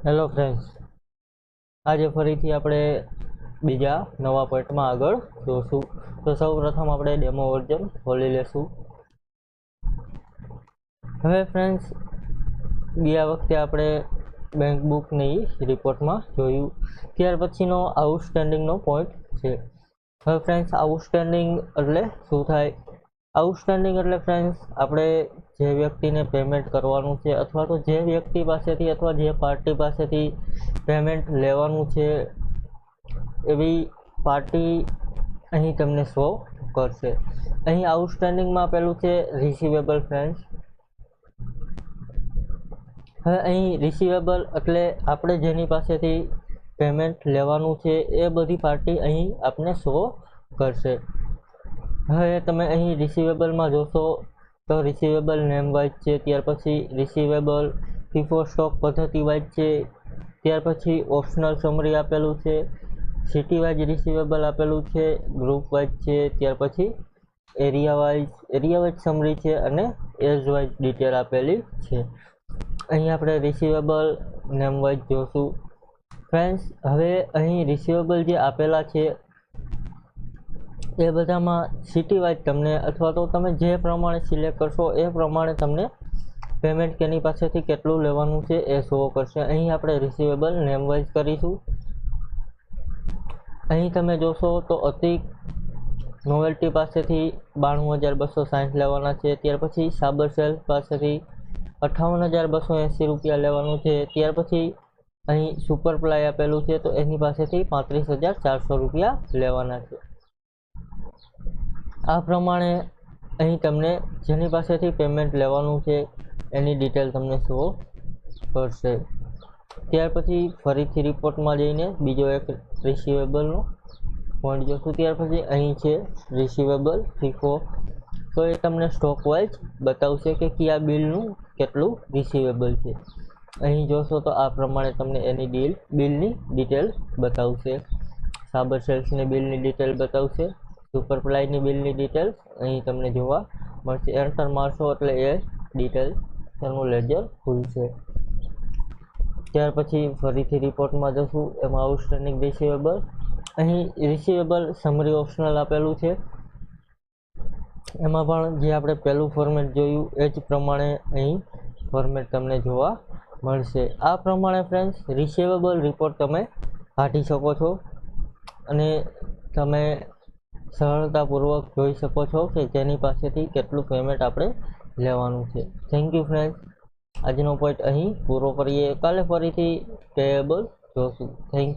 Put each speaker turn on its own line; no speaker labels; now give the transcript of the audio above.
Hello friends, આજે ફરીથી આપણે બીજા નવા પોઈન્ટમાં આગળ જોશું. તો સૌ પ્રથમ આપણે ડેમો વર્ઝન ખોલી લેશું. હવે ફ્રેન્ડ્સ, ગયા વખતે આપણે બેંક બુકની રિપોર્ટમાં જોયું, ત્યાર પછીનો આઉટસ્ટેન્ડિંગનો પોઈન્ટ છે. હવે ફ્રેન્ડ્સ, આઉટસ્ટેન્ડિંગ એટલે શું થાય? આઉટસ્ટેન્ડિંગ એટલે ફ્રેન્ડ્સ, આપણે જે વ્યક્તિને પેમેન્ટ કરવાનું છે અથવા તો જે વ્યક્તિ પાસેથી અથવા જે પાર્ટી પાસેથી પેમેન્ટ લેવાનું છે એવી પાર્ટી અહીં તમને શો કરશે. અહીં આઉટસ્ટેન્ડિંગમાં આપેલું છે રિસીવેબલ ફ્રેન્ડ્સ. હવે અહીં રિસીવેબલ એટલે આપણે જેની પાસેથી પેમેન્ટ લેવાનું છે એ બધી પાર્ટી અહીં આપને શો કરશે. હવે તમે અહીં રિસીવેબલમાં જોશો તો રિસીવેબલ નેમ વાઇઝ છે, ત્યાર પછી રિસીવેબલ ફીફો સ્ટોક પદ્ધતિ વાઇઝ છે, ત્યાર પછી ઓપ્શનલ સમરી આપેલું છે, સિટી વાઇઝ રિસીવેબલ આપેલું છે, ગ્રુપ વાઇઝ છે, ત્યાર પછી એરિયા વાઇઝ સમરી છે અને એજ વાઇઝ ડિટેલ આપેલી છે. અહીં આપણે રિસીવેબલ નેમ વાઇઝ જોશું. ફ્રેન્ડ્સ, હવે અહીં રિસીવેબલ જે આપેલા છે એ બધામાં સિટી વાઇઝ તમને અથવા તો તમે જે પ્રમાણે સિલેક્ટ કરશો એ પ્રમાણે તમને પેમેન્ટ કેની પાસેથી કેટલું લેવાનું છે એ શો કરશે. અહીં આપણે રિસીવેબલ નેમ વાઇઝ કરીશું. અહીં તમે જોશો તો અતિક નોવેલ્ટી પાસેથી 92,260 લેવાના છે, ત્યાર પછી સાબર સેલ પાસેથી 58,280 રૂપિયા લેવાનું છે, ત્યાર પછી અહીં સુપર પ્લાય આપેલું છે તો એની પાસેથી 35,400 રૂપિયા લેવાના છે. આ પ્રમાણે અહીં તમને જેની પાસેથી પેમેન્ટ લેવાનું છે એની ડિટેલ તમને શો કરશે. ત્યાર પછી ફરીથી રિપોર્ટમાં જઈને બીજો એક રિસીવેબલનો પોઈન્ટ જોશું. ત્યાર પછી અહીં છે રિસીવેબલ ફીફો, તો એ તમને સ્ટોક વાઇઝ બતાવશે કે કયા બિલનું કેટલું રિસીવેબલ છે. અહીં જોશો તો આ પ્રમાણે તમને એની બિલની ડિટેલ બતાવશે. સાબર સેલ્સની બિલની ડિટેલ બતાવશે, સુપર પ્લાયની બિલની ડિટેલ અહીં તમને જોવા મળશે. એન્ટર મારશો એટલે એ ડિટેલ એનું લેજર ખુલશે. ત્યાર પછી ફરીથી રિપોર્ટમાં જશું. એમાં આઉટસ્ટેન્ડિંગ રિસીવેબલ, અહીં રિસીવેબલ સમરી ઓપ્શનલ આપેલું છે. એમાં પણ જે આપણે પહેલું ફોર્મેટ જોયું એ જ પ્રમાણે અહીં ફોર્મેટ તમને જોવા મળશે. આ પ્રમાણે ફ્રેન્ડ્સ, રિસીવેબલ રિપોર્ટ તમે કાઢી શકો છો અને તમે સરળતાપૂર્વક જોઈ શકો છો કે જેની પાસેથી કેટલું પેમેન્ટ આપણે લેવાનું છે. Thank you friends. આજનો પોઈન્ટ અહીં પૂરો કરીએ. કાલે ફરીથી પેયેબલ જોશું. થેન્ક